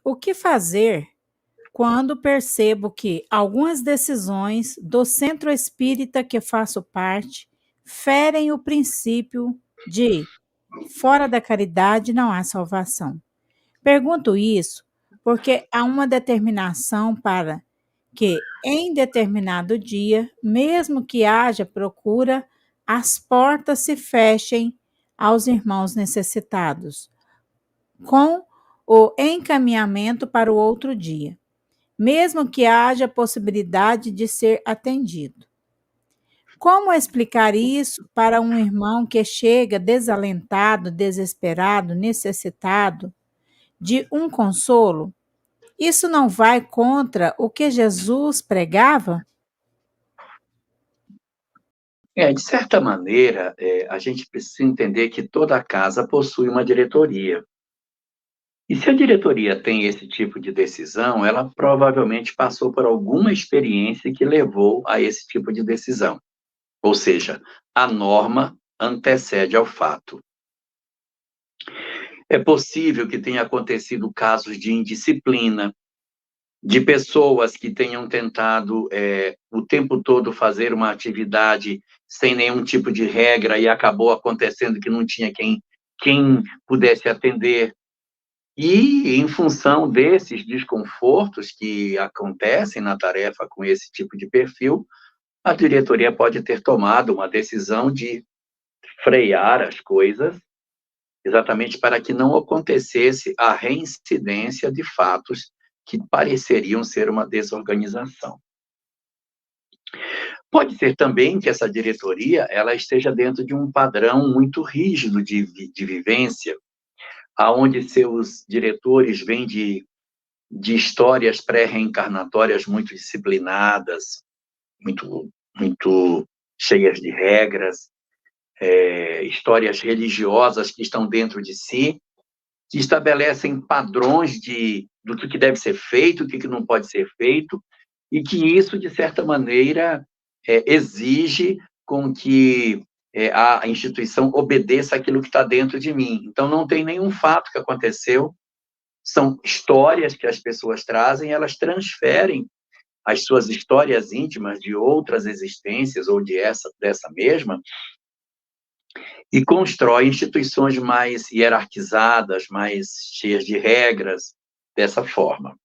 O que fazer quando percebo que algumas decisões do centro espírita que faço parte ferem o princípio de fora da caridade não há salvação? Pergunto isso porque há uma determinação para que, em determinado dia, mesmo que haja procura, as portas se fechem aos irmãos necessitados, com o encaminhamento para o outro dia, mesmo que haja possibilidade de ser atendido. Como explicar isso para um irmão que chega desalentado, desesperado, necessitado de um consolo? Isso não vai contra o que Jesus pregava? De certa maneira, a gente precisa entender que toda casa possui uma diretoria. E se a diretoria tem esse tipo de decisão, ela provavelmente passou por alguma experiência que levou a esse tipo de decisão. Ou seja, a norma antecede ao fato. É possível que tenha acontecido casos de indisciplina, de pessoas que tenham tentado o tempo todo fazer uma atividade sem nenhum tipo de regra e acabou acontecendo que não tinha quem pudesse atender. E, em função desses desconfortos que acontecem na tarefa com esse tipo de perfil, a diretoria pode ter tomado uma decisão de frear as coisas, exatamente para que não acontecesse a reincidência de fatos que pareceriam ser uma desorganização. Pode ser também que essa diretoria ela esteja dentro de um padrão muito rígido de vivência, aonde seus diretores vêm de histórias pré-reencarnatórias muito disciplinadas, muito cheias de regras, histórias religiosas que estão dentro de si, que estabelecem padrões do que deve ser feito, o que não pode ser feito, e que isso, de certa maneira, exige com que a instituição obedeça aquilo que está dentro de mim. Então, não tem nenhum fato que aconteceu, são histórias que as pessoas trazem, elas transferem as suas histórias íntimas de outras existências ou dessa mesma, e constrói instituições mais hierarquizadas, mais cheias de regras, dessa forma.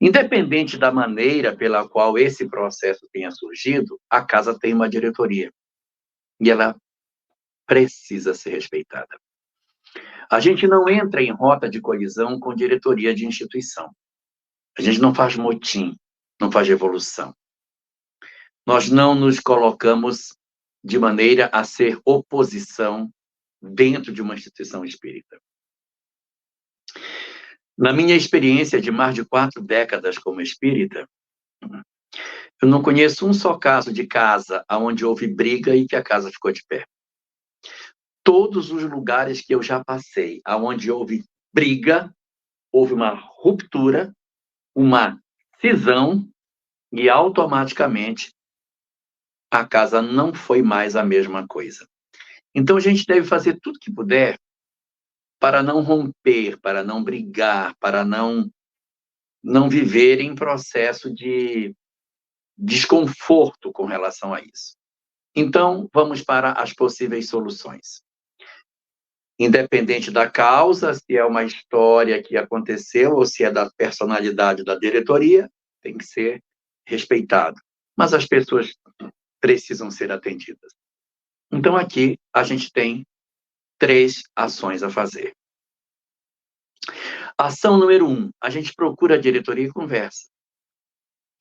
Independente da maneira pela qual esse processo tenha surgido, a casa tem uma diretoria, e ela precisa ser respeitada. A gente não entra em rota de colisão com diretoria de instituição. A gente não faz motim, não faz revolução. Nós não nos colocamos de maneira a ser oposição dentro de uma instituição espírita. Na minha experiência de mais de 4 décadas como espírita, eu não conheço um só caso de casa onde houve briga e que a casa ficou de pé. Todos os lugares que eu já passei, onde houve briga, houve uma ruptura, uma cisão, e automaticamente a casa não foi mais a mesma coisa. Então a gente deve fazer tudo que puder para não romper, para não brigar, para não viver em processo de desconforto com relação a isso. Então, vamos para as possíveis soluções. Independente da causa, se é uma história que aconteceu ou se é da personalidade da diretoria, tem que ser respeitado. Mas as pessoas precisam ser atendidas. Então, aqui, a gente tem 3 ações a fazer. Ação número 1, a gente procura a diretoria e conversa.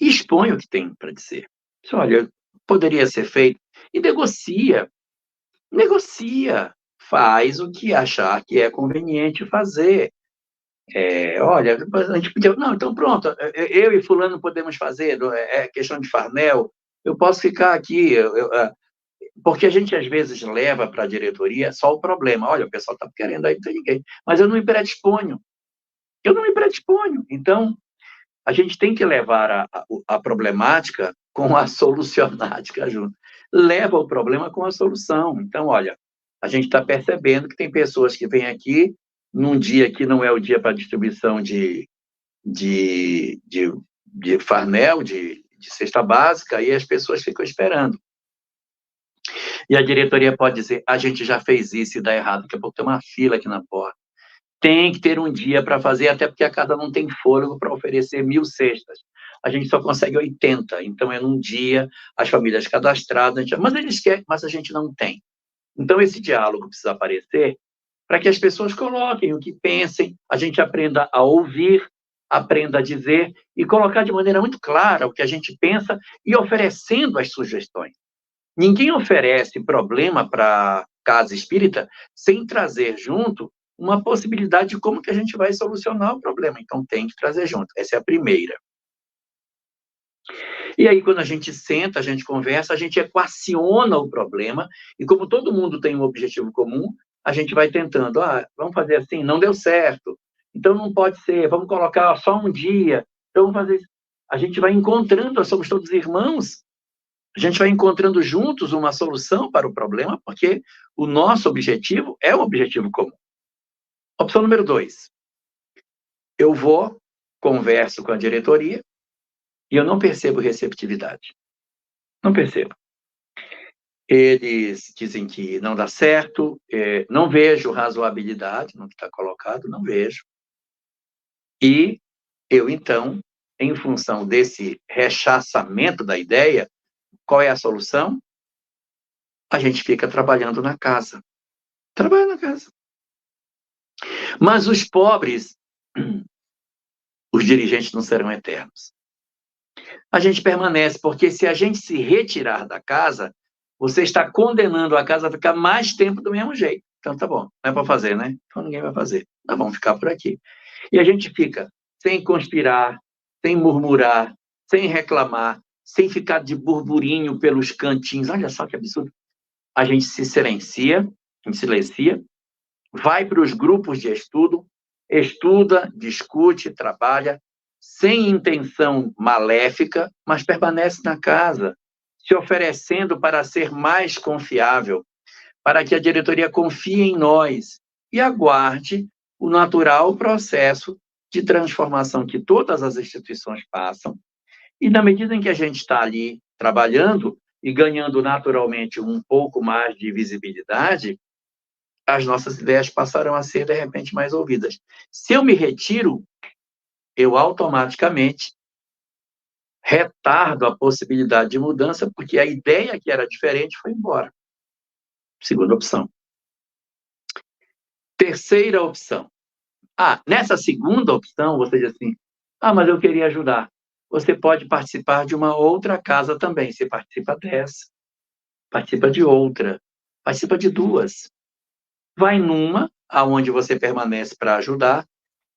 E expõe o que tem para dizer. Olha, poderia ser feito. E negocia. Faz o que achar que é conveniente fazer. Olha, a gente podia... Não, então pronto, eu e fulano podemos fazer, é questão de farnel, eu posso ficar aqui, porque a gente às vezes leva para a diretoria só o problema. Olha, o pessoal está querendo aí, não tem ninguém, mas eu não me predisponho. Então, a gente tem que levar a problemática com a solucionática junto. Leva o problema com a solução. Então, olha, a gente está percebendo que tem pessoas que vêm aqui num dia que não é o dia para distribuição de farnel, de cesta básica, e as pessoas ficam esperando. E a diretoria pode dizer, a gente já fez isso e dá errado, daqui a pouco tem uma fila aqui na porta. Tem que ter um dia para fazer, até porque a casa não tem fôlego para oferecer 1.000 cestas. A gente só consegue 80, então é num dia, as famílias cadastradas, mas eles querem, mas a gente não tem. Então esse diálogo precisa aparecer para que as pessoas coloquem o que pensem, a gente aprenda a ouvir, aprenda a dizer e colocar de maneira muito clara o que a gente pensa e oferecendo as sugestões. Ninguém oferece problema para casa espírita sem trazer junto uma possibilidade de como que a gente vai solucionar o problema. Então, tem que trazer junto. Essa é a primeira. E aí, quando a gente senta, a gente conversa, a gente equaciona o problema, e como todo mundo tem um objetivo comum, a gente vai tentando, vamos fazer assim, não deu certo, então não pode ser, vamos colocar só um dia, então vamos fazer isso. A gente vai encontrando, nós somos todos irmãos, a gente vai encontrando juntos uma solução para o problema, porque o nosso objetivo é um objetivo comum. Opção número 2. Eu vou, converso com a diretoria, e eu não percebo receptividade. Não percebo. Eles dizem que não dá certo, não vejo razoabilidade no que está colocado, não vejo. E eu, então, em função desse rechaçamento da ideia, qual é a solução? A gente fica trabalhando na casa. Trabalha na casa. Mas os pobres, os dirigentes não serão eternos. A gente permanece, porque se a gente se retirar da casa, você está condenando a casa a ficar mais tempo do mesmo jeito. Então, tá bom, não é para fazer, né? Então, ninguém vai fazer. Tá bom, ficar por aqui. E a gente fica sem conspirar, sem murmurar, sem reclamar, sem ficar de burburinho pelos cantinhos. Olha só que absurdo. A gente se silencia, vai para os grupos de estudo, estuda, discute, trabalha, sem intenção maléfica, mas permanece na casa, se oferecendo para ser mais confiável, para que a diretoria confie em nós e aguarde o natural processo de transformação que todas as instituições passam. E na medida em que a gente está ali trabalhando e ganhando naturalmente um pouco mais de visibilidade, as nossas ideias passarão a ser, de repente, mais ouvidas. Se eu me retiro, eu automaticamente retardo a possibilidade de mudança, porque a ideia que era diferente foi embora. Segunda opção. Terceira opção. Nessa segunda opção, você diz assim, mas eu queria ajudar. Você pode participar de uma outra casa também. Você participa dessa, participa de outra, participa de duas. Vai numa, aonde você permanece para ajudar,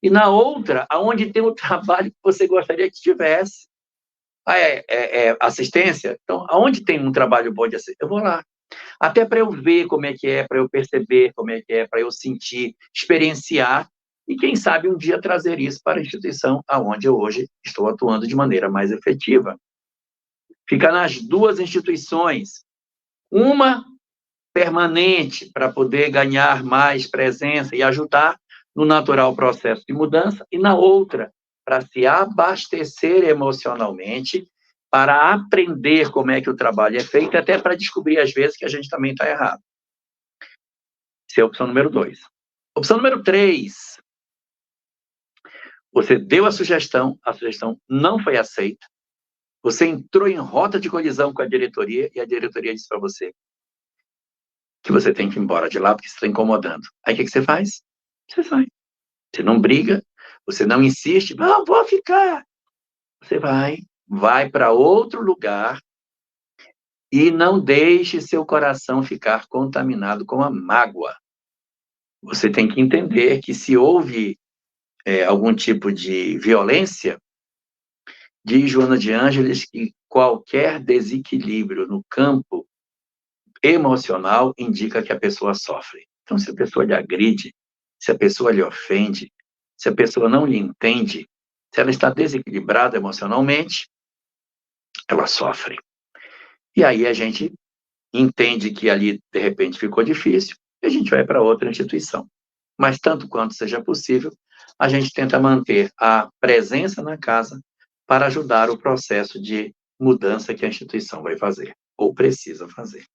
e na outra, aonde tem o trabalho que você gostaria que tivesse. Assistência? Então, aonde tem um trabalho bom de assistência? Eu vou lá. Até para eu ver como é que é, para eu perceber como é que é, para eu sentir, experienciar, e quem sabe um dia trazer isso para a instituição aonde eu hoje estou atuando de maneira mais efetiva. Fica nas duas instituições. Uma permanente, para poder ganhar mais presença e ajudar no natural processo de mudança, e na outra, para se abastecer emocionalmente, para aprender como é que o trabalho é feito, até para descobrir, às vezes, que a gente também está errado. Essa é a opção número 2. Opção número 3. Você deu a sugestão não foi aceita, você entrou em rota de colisão com a diretoria, e a diretoria disse para você que você tem que ir embora de lá porque você está incomodando. Aí o que você faz? Você sai. Você não briga, você não insiste, vou ficar. Você vai para outro lugar e não deixe seu coração ficar contaminado com a mágoa. Você tem que entender que se houve algum tipo de violência, diz Joana de Ângeles que qualquer desequilíbrio no campo emocional indica que a pessoa sofre. Então, se a pessoa lhe agride, se a pessoa lhe ofende, se a pessoa não lhe entende, se ela está desequilibrada emocionalmente, ela sofre. E aí a gente entende que ali, de repente, ficou difícil, e a gente vai para outra instituição. mas tanto quanto seja possível, a gente tenta manter a presença na casa para ajudar o processo de mudança que a instituição vai fazer, ou precisa fazer.